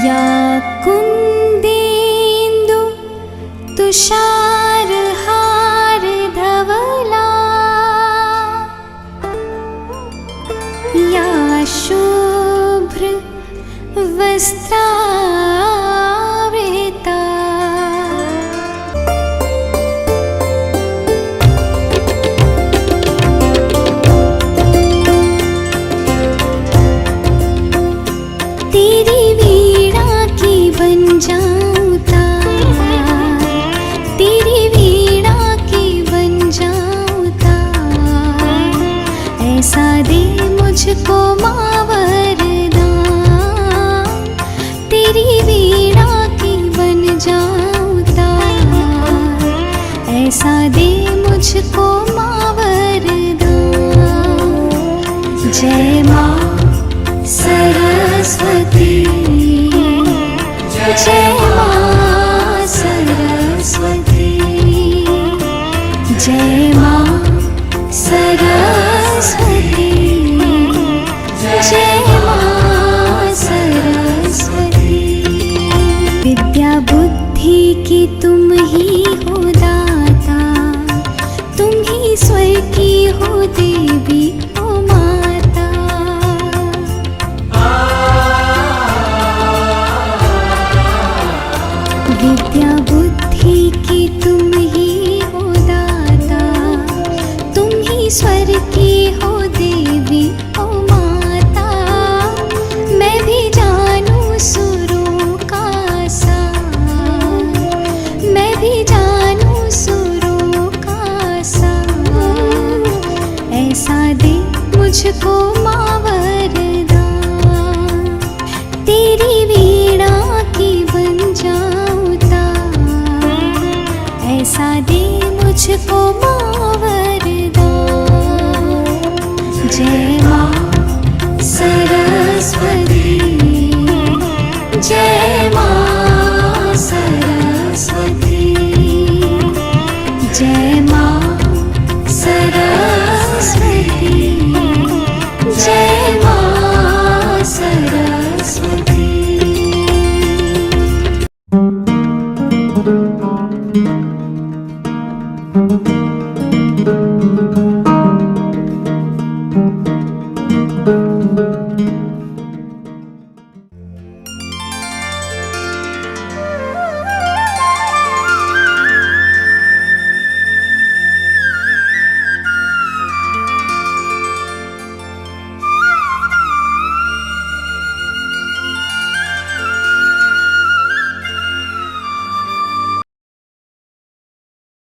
या कुन्देन्दु तुषारहार धवला या शुभ्र वस्त्रावृता तेरी वीणा की बन जाऊं तार, तेरी वीणा की बन जाऊं तार, ऐसा दे मुझको माँ वरदान, तेरी वीणा की बन जाऊं तार, ऐसा दे मुझको माँ वरदान। जय माँ सरस्वती, जय माँ सरस्वती, जय माँ सरस्वती, जय माँ सरस्वती। विद्या बुद्धि की तुम ही हो दाता, तुम ही स्वर की हो देवी हो माता। विद्या बुद्धि की तुम ही हो दाता, तुम ही स्वर की हो देवी हो माता। मैं भी जानूं सुरों का सार, मैं भी जानूं सुरों का सार, ऐसा दे मुझको माँ वरदान, तेरी वीणा की बन जाऊं तार, ऐसा दे मुझको माँ वरदान। जय माँ सरस्वती, जय माँ सरस्वती, जय माँ सरस्वती, जय